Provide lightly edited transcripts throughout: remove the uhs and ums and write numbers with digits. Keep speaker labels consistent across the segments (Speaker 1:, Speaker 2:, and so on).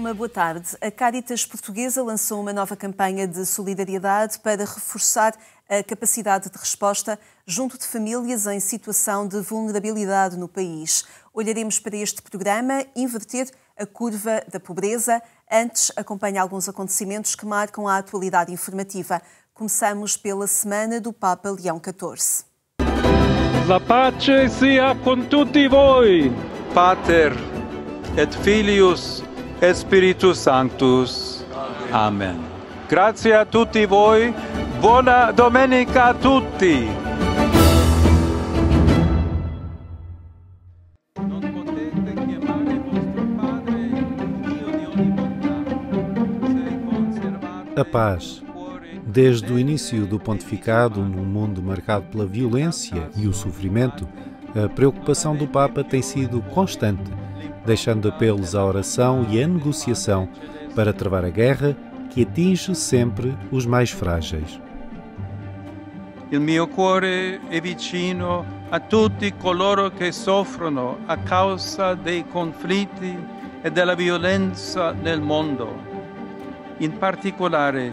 Speaker 1: uma boa tarde. A Caritas Portuguesa lançou uma nova campanha de solidariedade para reforçar a capacidade de resposta junto de famílias em situação de vulnerabilidade no país. Olharemos para este programa Inverter a curva da pobreza. Antes, acompanha alguns acontecimentos que marcam a atualidade informativa. Começamos pela Semana do Papa Leão XIV.
Speaker 2: La pace sia con tutti voi.
Speaker 3: Pater et Filius et Spiritus Sanctus. Amen. Grazie a tutti voi. Buona domenica a tutti. Non potete chiamare vostro Padre Dio di ogni bontà. Se conservate
Speaker 4: a paz. Desde o início do pontificado, num mundo marcado pela violência e o sofrimento, a preocupação do Papa tem sido constante, deixando apelos à oração e à negociação para travar a guerra que atinge sempre os mais frágeis.
Speaker 3: Il mio cuore è vicino a tutti coloro che soffrono a causa dei conflitti e della violenza nel mondo. In particolare,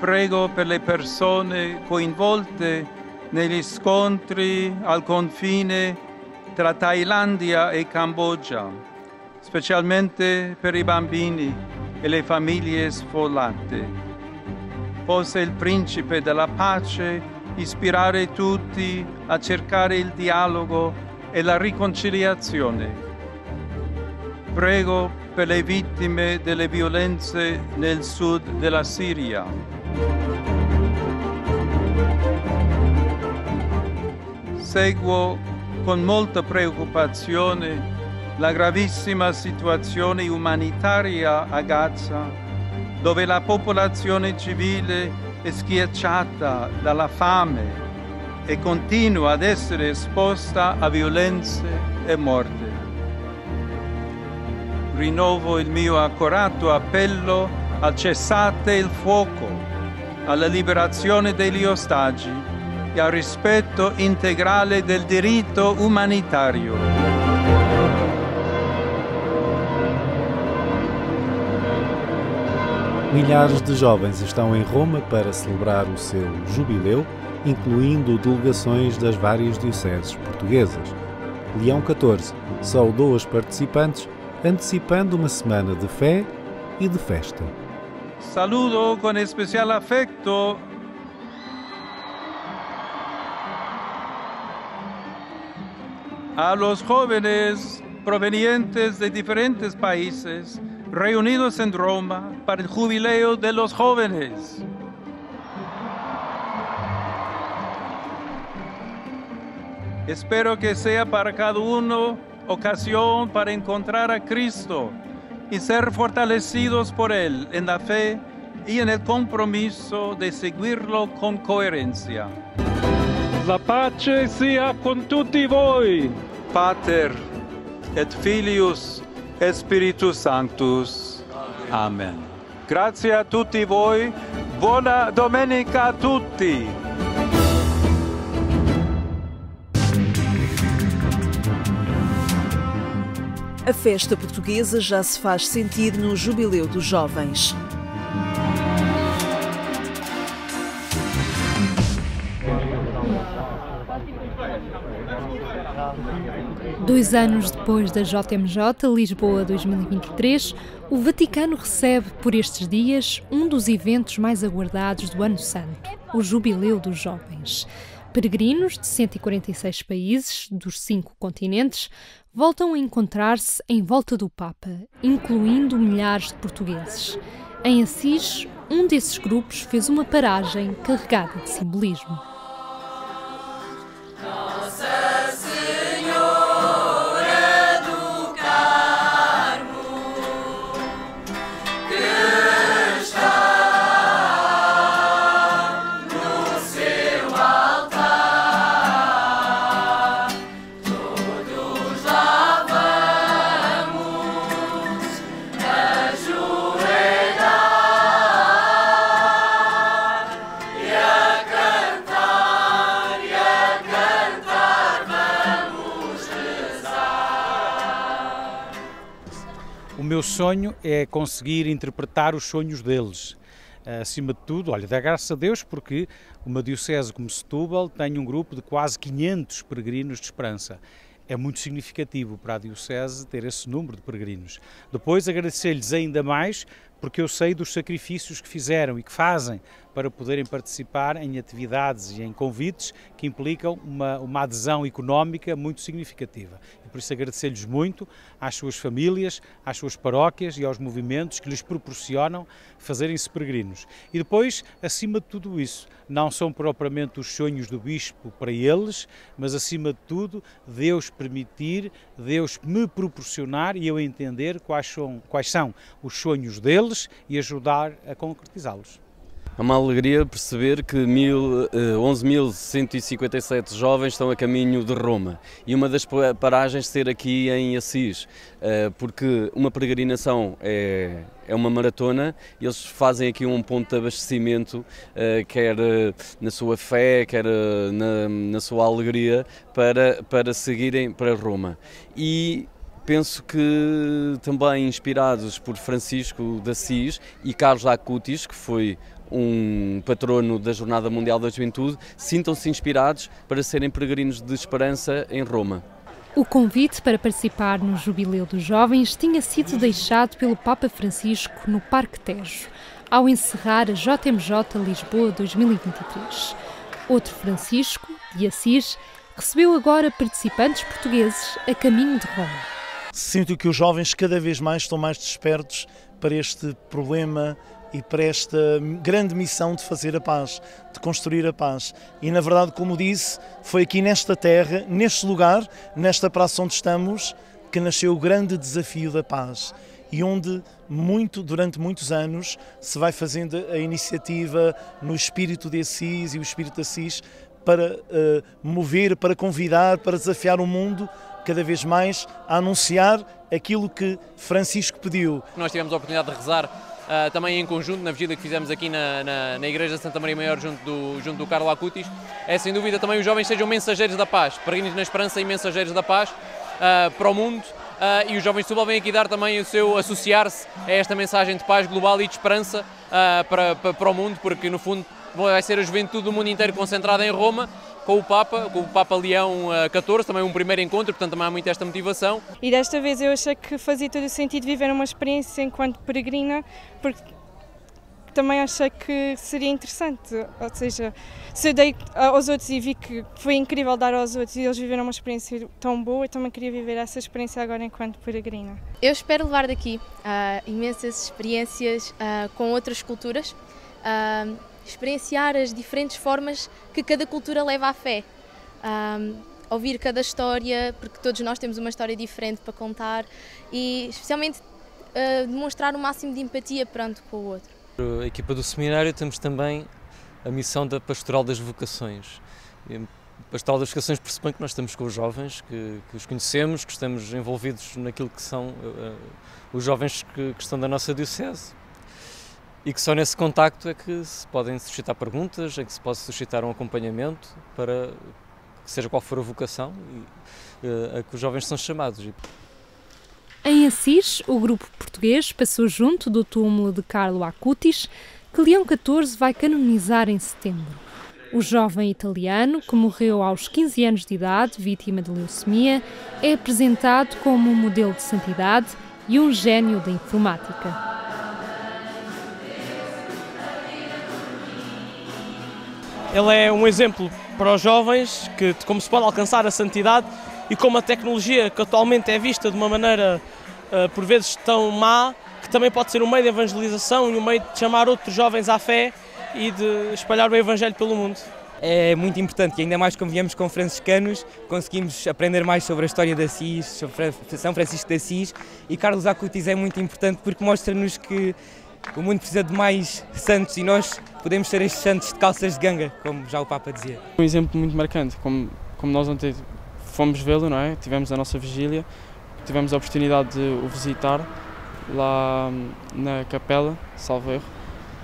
Speaker 3: prego per le persone coinvolte negli scontri al confine tra Thailandia e Cambogia, specialmente per i bambini e le famiglie sfollate. Possa il Principe della Pace ispirare tutti a cercare il dialogo e la riconciliazione. Prego per le vittime delle violenze nel sud della Siria. Seguo con molta preoccupazione la gravissima situazione umanitaria a Gaza, dove la popolazione civile è schiacciata dalla fame e continua ad essere esposta a violenze e morte. Rinnovo il mio accorato appello al cessate il fuoco, alla liberazione degli ostaggi e al rispetto integrale del diritto umanitario.
Speaker 4: Milhares de jovens estão em Roma para celebrar o seu jubileu, incluindo delegações das várias dioceses portuguesas. Leão XIV saudou os participantes, antecipando uma semana de fé e de festa.
Speaker 3: Saludo con especial afecto a los jóvenes provenientes de diferentes países reunidos en Roma para el jubileo de los jóvenes. Espero que sea para cada uno ocasión para encontrar a Cristo y ser fortalecidos por Él en la fe y en el compromiso de seguirlo con coherencia.
Speaker 2: La pace sia con tutti voi.
Speaker 3: Pater et Filius et Spiritus Sanctus. Amen. Grazie a tutti voi. Buona domenica a tutti.
Speaker 1: A festa portuguesa já se faz sentir no Jubileu dos Jovens.
Speaker 5: Dois anos depois da JMJ Lisboa 2023, o Vaticano recebe por estes dias um dos eventos mais aguardados do Ano Santo, o Jubileu dos Jovens. Peregrinos de 146 países, dos 5 continentes, voltam a encontrar-se em volta do Papa, incluindo milhares de portugueses. Em Assis, um desses grupos fez uma paragem carregada de simbolismo.
Speaker 6: meu sonho é conseguir interpretar os sonhos deles. Acima de tudo, olha, dá graças a Deus porque uma diocese como Setúbal tem um grupo de quase 500 peregrinos de esperança. É muito significativo para a diocese ter esse número de peregrinos. Depois agradecer-lhes ainda mais porque eu sei dos sacrifícios que fizeram e que fazem para poderem participar em atividades e em convites que implicam uma adesão económica muito significativa. E por isso agradecer-lhes muito às suas famílias, às suas paróquias e aos movimentos que lhes proporcionam fazerem-se peregrinos. E depois, acima de tudo isso, não são propriamente os sonhos do Bispo para eles, mas acima de tudo, Deus permitir, Deus me proporcionar e eu entender quais são os sonhos deles e ajudar a concretizá-los.
Speaker 7: É uma alegria perceber que 11.157 jovens estão a caminho de Roma e uma das paragens ser aqui em Assis, porque uma peregrinação é uma maratona e eles fazem aqui um ponto de abastecimento, quer na sua fé, quer na sua alegria, para seguirem para Roma. E penso que também inspirados por Francisco de Assis e Carlos Acutis, que foi um patrono da Jornada Mundial da Juventude, sintam-se inspirados para serem peregrinos de esperança em Roma.
Speaker 5: O convite para participar no Jubileu dos Jovens tinha sido deixado pelo Papa Francisco no Parque Tejo, ao encerrar a JMJ Lisboa 2023. Outro Francisco, de Assis, recebeu agora participantes portugueses a caminho de Roma.
Speaker 8: Sinto que os jovens cada vez mais estão mais despertos para este problema e para esta grande missão de fazer a paz, de construir a paz. E na verdade, como disse, foi aqui nesta terra, neste lugar, nesta praça onde estamos, que nasceu o grande desafio da paz. E onde durante muitos anos se vai fazendo a iniciativa no espírito de Assis e o espírito de Assis para mover, para convidar, para desafiar o mundo cada vez mais a anunciar aquilo que Francisco pediu.
Speaker 9: Nós tivemos a oportunidade de rezar também em conjunto na vigília que fizemos aqui na Igreja de Santa Maria Maior junto do Carlos Acutis. É sem dúvida também os jovens sejam mensageiros da paz, peregrinos na esperança e mensageiros da paz para o mundo. E os jovens de Setúbal vêm aqui dar também o seu associar-se a esta mensagem de paz global e de esperança para o mundo, porque no fundo vai ser a juventude do mundo inteiro concentrada em Roma, com o Papa Leão XIV, também um primeiro encontro, portanto também há muito esta motivação.
Speaker 10: E desta vez eu achei que fazia todo o sentido viver uma experiência enquanto peregrina, porque também achei que seria interessante, ou seja, se eu dei aos outros e vi que foi incrível dar aos outros e eles viveram uma experiência tão boa, eu também queria viver essa experiência agora enquanto peregrina.
Speaker 11: Eu espero levar daqui imensas experiências com outras culturas, experienciar as diferentes formas que cada cultura leva à fé, ouvir cada história, porque todos nós temos uma história diferente para contar e especialmente demonstrar o máximo de empatia perante com o outro.
Speaker 12: A equipa do seminário temos também a missão da Pastoral das Vocações. A Pastoral das Vocações pressupõe que nós estamos com os jovens, que os conhecemos, que estamos envolvidos naquilo que são os jovens que estão da nossa diocese. E que só nesse contacto é que se podem suscitar perguntas, é que se pode suscitar um acompanhamento para que seja qual for a vocação a que os jovens são chamados.
Speaker 5: Em Assis, o grupo português passou junto do túmulo de Carlo Acutis, que Leão XIV vai canonizar em setembro. O jovem italiano, que morreu aos 15 anos de idade, vítima de leucemia, é apresentado como um modelo de santidade e um gênio da informática.
Speaker 13: Ele é um exemplo para os jovens de como se pode alcançar a santidade e como a tecnologia, que atualmente é vista de uma maneira por vezes tão má, que também pode ser um meio de evangelização e um meio de chamar outros jovens à fé e de espalhar o Evangelho pelo mundo.
Speaker 14: É muito importante e ainda mais quando viemos com franciscanos, conseguimos aprender mais sobre a história de Assis, sobre São Francisco de Assis, e Carlos Acutis é muito importante porque mostra-nos que o mundo precisa de mais santos e nós podemos ser estes santos de calças de ganga, como já o Papa dizia.
Speaker 15: Um exemplo muito marcante, como nós ontem fomos vê-lo, não é? Tivemos a nossa vigília, tivemos a oportunidade de o visitar lá na capela, salvo erro,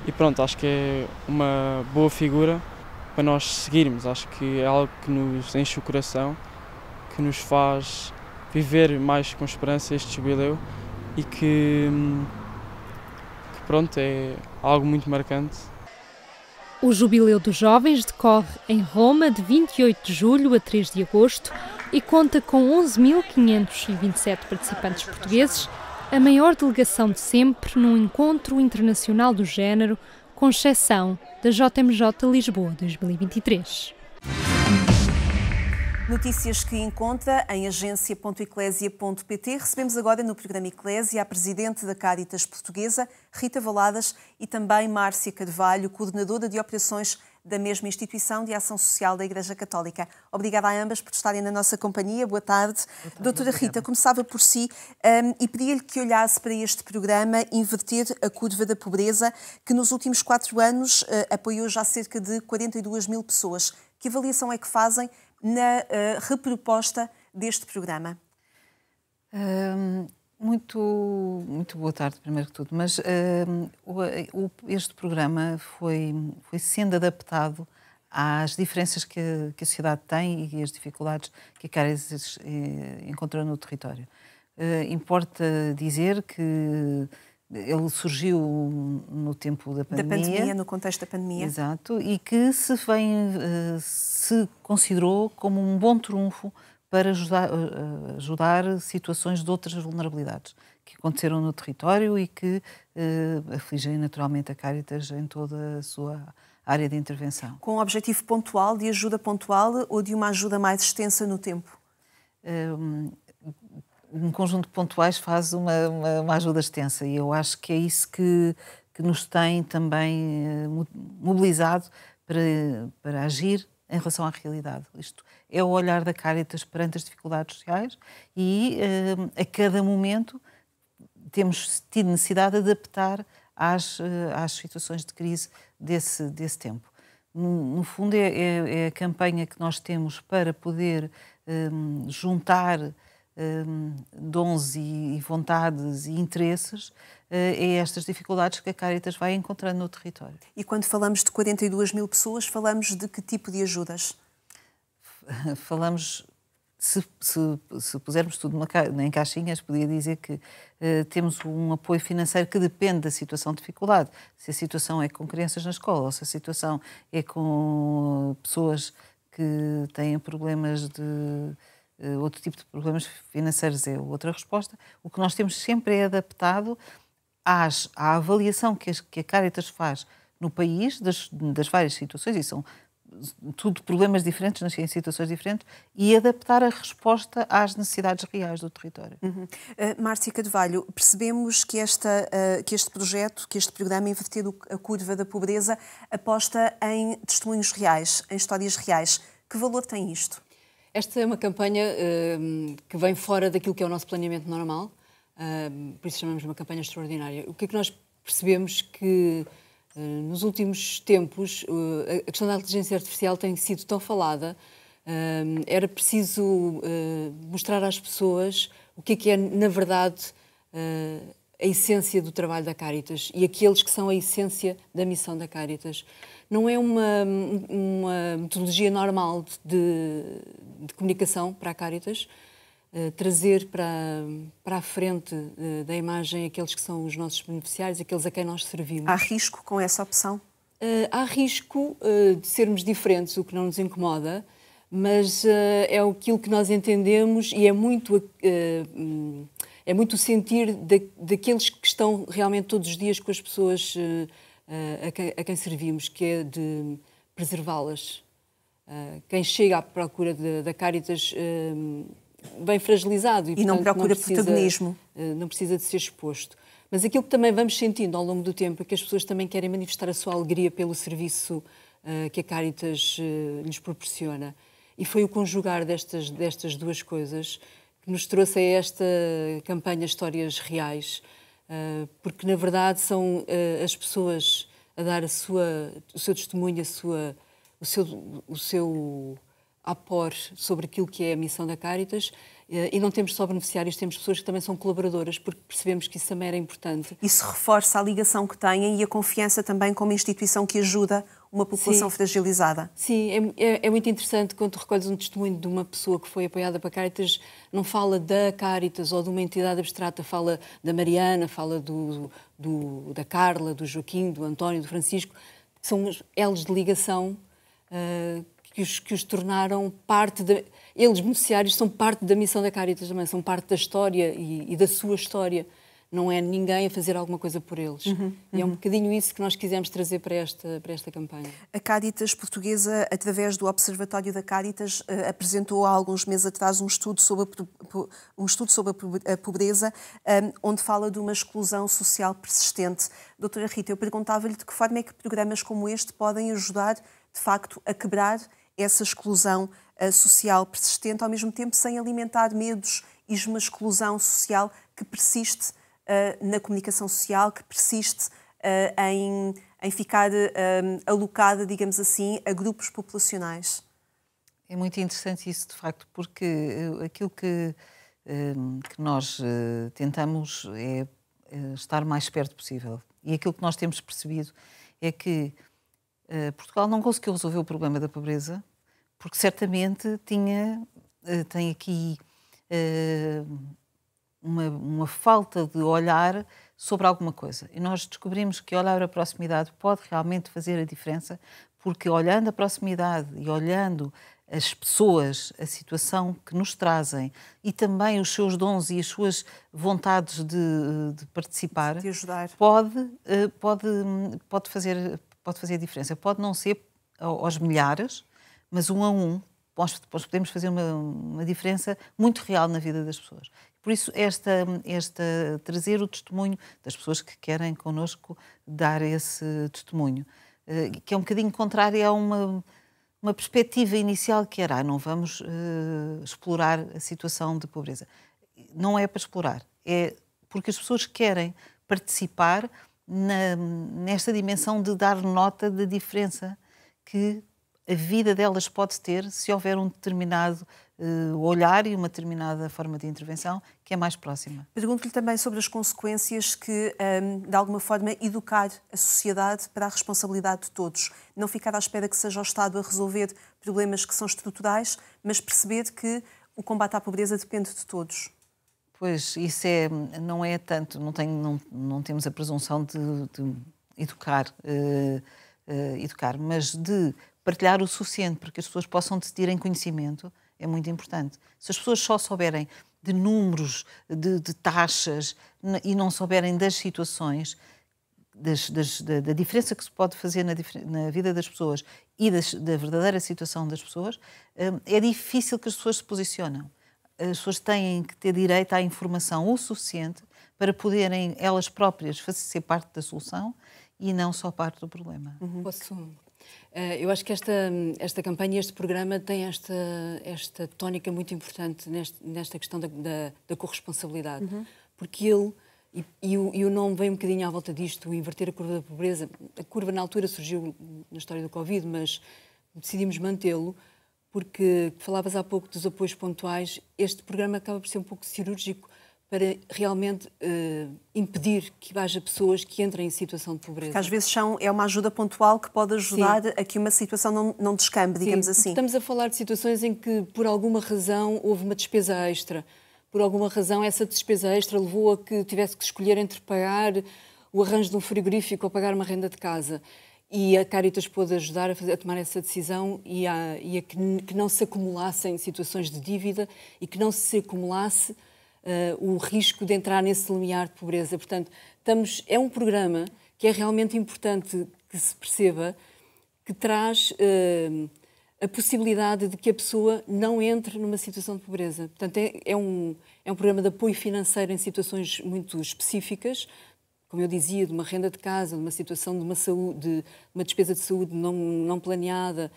Speaker 15: e pronto, acho que é uma boa figura para nós seguirmos, acho que é algo que nos enche o coração, que nos faz viver mais com esperança este jubileu e que pronto, é algo muito marcante.
Speaker 5: O Jubileu dos Jovens decorre em Roma de 28 de julho a 3 de agosto e conta com 11.527 participantes portugueses, a maior delegação de sempre num encontro internacional do género, com exceção da JMJ Lisboa 2023.
Speaker 1: Notícias que encontra em agência.eclésia.pt. Recebemos agora no programa Eclésia a Presidente da Cáritas Portuguesa, Rita Valadas, e também Márcia Carvalho, Coordenadora de Operações da mesma instituição de ação social da Igreja Católica. Obrigada a ambas por estarem na nossa companhia. Boa tarde. Doutora Rita, começava por si e pedia-lhe que olhasse para este programa Inverter a Curva da Pobreza, que nos últimos 4 anos apoiou já cerca de 42 mil pessoas. Que avaliação é que fazem na reproposta deste programa?
Speaker 16: Muito boa tarde, primeiro que tudo, mas este programa foi sendo adaptado às diferenças que a sociedade tem e às dificuldades que a Cáritas encontrou no território. Importa dizer que ele surgiu no tempo da pandemia.
Speaker 1: No contexto da pandemia.
Speaker 16: Exato, e que se considerou como um bom trunfo para ajudar situações de outras vulnerabilidades que aconteceram no território e que afligem naturalmente a Cáritas em toda a sua área de intervenção.
Speaker 1: Com um objetivo pontual, de ajuda pontual ou de uma ajuda mais extensa no tempo?
Speaker 16: Um conjunto de pontuais faz uma ajuda extensa e eu acho que é isso que nos tem também mobilizado para agir em relação à realidade. Isto é o olhar da Cáritas perante as dificuldades sociais e a cada momento temos tido necessidade de adaptar às situações de crise desse tempo. No fundo é a campanha que nós temos para poder juntar dons e vontades e interesses é estas dificuldades que a Cáritas vai encontrando no território.
Speaker 1: E quando falamos de 42 mil pessoas, falamos de que tipo de ajudas?
Speaker 16: Falamos, se pusermos tudo em caixinhas, podia dizer que temos um apoio financeiro que depende da situação de dificuldade. Se a situação é com crianças na escola ou se a situação é com pessoas que têm problemas de outro tipo de problemas financeiros, é outra resposta. O que nós temos sempre é adaptado à avaliação que a Cáritas faz no país das várias situações, e são tudo problemas diferentes, em situações diferentes, e adaptar a resposta às necessidades reais do território.
Speaker 1: Márcia Carvalho, percebemos que este projeto, que este programa Inverter a Curva da Pobreza, aposta em testemunhos reais, em histórias reais. Que valor tem isto?
Speaker 17: Esta é uma campanha que vem fora daquilo que é o nosso planeamento normal, por isso chamamos de uma campanha extraordinária. O que é que nós percebemos que nos últimos tempos a questão da inteligência artificial tem sido tão falada, era preciso mostrar às pessoas o que é na verdade, a essência do trabalho da Cáritas e aqueles que são a essência da missão da Cáritas. Não é uma metodologia normal de comunicação para a Cáritas, trazer para a frente da imagem aqueles que são os nossos beneficiários, aqueles a quem nós servimos.
Speaker 1: Há risco com essa opção?
Speaker 17: Há risco de sermos diferentes, o que não nos incomoda, mas é aquilo que nós entendemos e é muito o sentir daqueles que estão realmente todos os dias com as pessoas a quem servimos, que é de preservá-las. Quem chega à procura da Cáritas bem fragilizado e
Speaker 1: não procura protagonismo.
Speaker 17: Não precisa de ser exposto. Mas aquilo que também vamos sentindo ao longo do tempo é que as pessoas também querem manifestar a sua alegria pelo serviço que a Cáritas lhes proporciona. E foi o conjugar destas duas coisas que nos trouxe a esta campanha Histórias Reais, porque na verdade são as pessoas a dar o seu testemunho, a pôr sobre aquilo que é a missão da Caritas. E não temos só beneficiários, temos pessoas que também são colaboradoras, porque percebemos que isso também era importante.
Speaker 1: Isso reforça a ligação que têm e a confiança também como instituição que ajuda uma população fragilizada.
Speaker 17: Sim, é muito interessante quando tu recolhes um testemunho de uma pessoa que foi apoiada para a Caritas, não fala da Caritas ou de uma entidade abstrata, fala da Mariana, fala da Carla, do Joaquim, do António, do Francisco, que são elos de ligação que os tornaram parte da... Eles, beneficiários, são parte da missão da Caritas também, são parte da história e da sua história. Não é ninguém a fazer alguma coisa por eles. E é um bocadinho isso que nós quisemos trazer para esta campanha.
Speaker 1: A Caritas portuguesa, através do Observatório da Caritas, apresentou há alguns meses atrás um estudo sobre a pobreza, onde fala de uma exclusão social persistente. Doutora Rita, eu perguntava-lhe de que forma é que programas como este podem ajudar, de facto, a quebrar essa exclusão social persistente, ao mesmo tempo sem alimentar medos e uma exclusão social que persiste na comunicação social, que persiste em ficar alocada, digamos assim, a grupos populacionais.
Speaker 16: É muito interessante isso, de facto, porque aquilo que nós tentamos é estar mais perto possível. E aquilo que nós temos percebido é que Portugal não conseguiu resolver o problema da pobreza, porque certamente tem aqui uma falta de olhar sobre alguma coisa. E nós descobrimos que olhar a proximidade pode realmente fazer a diferença, porque olhando a proximidade e olhando as pessoas, a situação que nos trazem e também os seus dons e as suas vontades de participar,
Speaker 1: de ajudar,
Speaker 16: pode fazer a diferença. Pode não ser aos milhares, mas um a um, nós podemos fazer uma diferença muito real na vida das pessoas. Por isso, trazer o testemunho das pessoas que querem connosco dar esse testemunho, que é um bocadinho contrário a uma perspectiva inicial que era não vamos explorar a situação de pobreza. Não é para explorar, é porque as pessoas querem participar nesta dimensão de dar nota da diferença que a vida delas pode ter se houver um determinado olhar e uma determinada forma de intervenção que é mais próxima.
Speaker 1: Pergunto-lhe também sobre as consequências que, de alguma forma, educar a sociedade para a responsabilidade de todos. Não ficar à espera que seja o Estado a resolver problemas que são estruturais, mas perceber que o combate à pobreza depende de todos.
Speaker 16: Pois, isso não é tanto, não temos a presunção de educar, mas de partilhar o suficiente para que as pessoas possam decidir em conhecimento é muito importante. Se as pessoas só souberem de números, de taxas e não souberem das situações, da diferença que se pode fazer na vida das pessoas e da verdadeira situação das pessoas, é difícil que as pessoas se posicionem. As pessoas têm que ter direito à informação o suficiente para poderem elas próprias ser parte da solução e não só parte do problema.
Speaker 17: Eu acho que esta campanha, este programa tem esta tónica muito importante nesta questão da corresponsabilidade. Porque ele, e o nome vem um bocadinho à volta disto, o inverter a curva da pobreza. A curva na altura surgiu na história do Covid, mas decidimos mantê-lo, porque falavas há pouco dos apoios pontuais. Este programa acaba por ser um pouco cirúrgico para realmente impedir que haja pessoas que entrem em situação de pobreza.
Speaker 1: Porque às vezes é uma ajuda pontual que pode ajudar a que uma situação não descambe, digamos assim.
Speaker 17: Estamos a falar de situações em que, por alguma razão, houve uma despesa extra. Por alguma razão, essa despesa extra levou a que tivesse que escolher entre pagar o arranjo de um frigorífico ou pagar uma renda de casa. E a Caritas pôde ajudar a tomar essa decisão e a que não se acumulassem situações de dívida e que não se acumulasse o risco de entrar nesse limiar de pobreza. Portanto, é um programa que é realmente importante que se perceba, que traz a possibilidade de que a pessoa não entre numa situação de pobreza. Portanto, é um programa de apoio financeiro em situações muito específicas, como eu dizia, de uma renda de casa, de uma situação de uma despesa de saúde não planeada,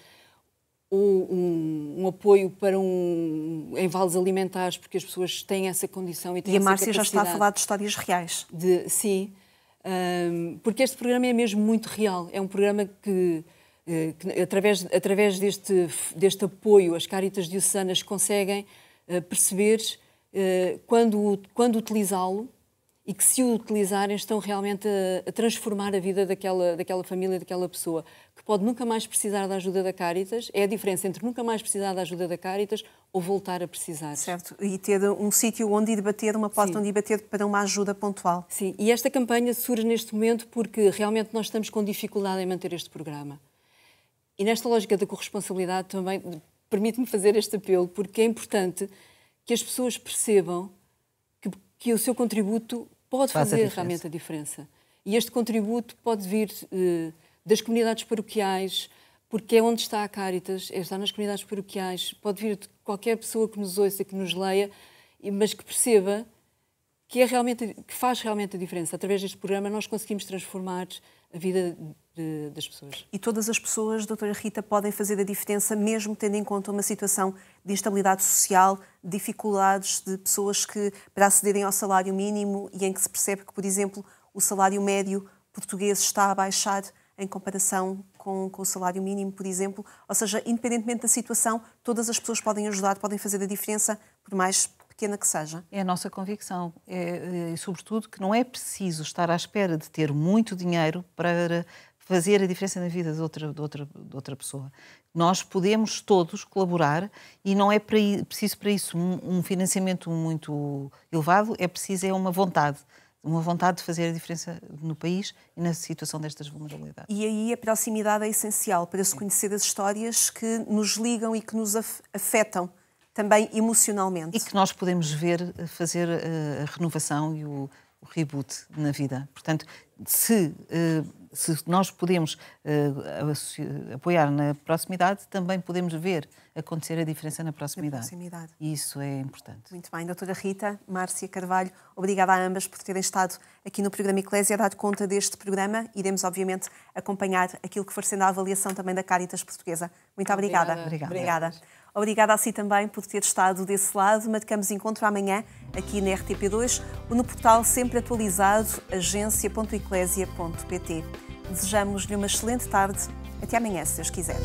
Speaker 17: ou um apoio para em vales alimentares, porque as pessoas têm essa condição e têm essa capacidade.
Speaker 1: E a Márcia já está a falar de histórias reais.
Speaker 17: Sim, porque este programa é mesmo muito real. É um programa que que através deste apoio, as Cáritas diocesanas conseguem perceber quando utilizá-lo, e que, se o utilizarem, estão realmente a transformar a vida daquela família, daquela pessoa, que pode nunca mais precisar da ajuda da Cáritas. É a diferença entre nunca mais precisar da ajuda da Cáritas ou voltar a precisar.
Speaker 1: Certo, e ter um sítio onde ir bater, uma porta onde ir bater para uma ajuda pontual.
Speaker 17: Sim, e esta campanha surge neste momento porque realmente nós estamos com dificuldade em manter este programa. E nesta lógica da corresponsabilidade também permite-me fazer este apelo, porque é importante que as pessoas percebam que o seu contributo pode fazer realmente a diferença. E este contributo pode vir das comunidades paroquiais, porque é onde está a Cáritas, está nas comunidades paroquiais, pode vir de qualquer pessoa que nos ouça, que nos leia, mas que perceba que faz realmente a diferença. Através deste programa nós conseguimos transformar a vida das pessoas.
Speaker 1: E todas as pessoas, doutora Rita, podem fazer a diferença, mesmo tendo em conta uma situação de instabilidade social, dificuldades de pessoas que, para acederem ao salário mínimo, e em que se percebe que, por exemplo, o salário médio português está a baixar em comparação com o salário mínimo, por exemplo. Ou seja, independentemente da situação, todas as pessoas podem ajudar, podem fazer a diferença, por mais pequena que seja.
Speaker 16: É a nossa convicção. E, sobretudo, que não é preciso estar à espera de ter muito dinheiro para fazer a diferença na vida de outra pessoa. Nós podemos todos colaborar e não é preciso para isso um financiamento muito elevado, é preciso uma vontade de fazer a diferença no país e na situação destas vulnerabilidades.
Speaker 1: E aí a proximidade é essencial para se conhecer as histórias que nos ligam e que nos afetam também emocionalmente.
Speaker 16: E que nós podemos ver fazer a renovação e o reboot na vida. Portanto, se nós podemos apoiar na proximidade, também podemos ver acontecer a diferença na proximidade. E isso é importante.
Speaker 1: Muito bem, doutora Rita, Márcia Carvalho, obrigada a ambas por terem estado aqui no programa Eclésia a dar conta deste programa. Iremos, obviamente, acompanhar aquilo que for sendo a avaliação também da Cáritas Portuguesa. Muito obrigada. Obrigada. Obrigada a si também por ter estado desse lado. Marcamos encontro amanhã aqui na RTP2 ou no portal sempre atualizado agência.eclésia.pt. Desejamos-lhe uma excelente tarde. Até amanhã, se Deus quiser.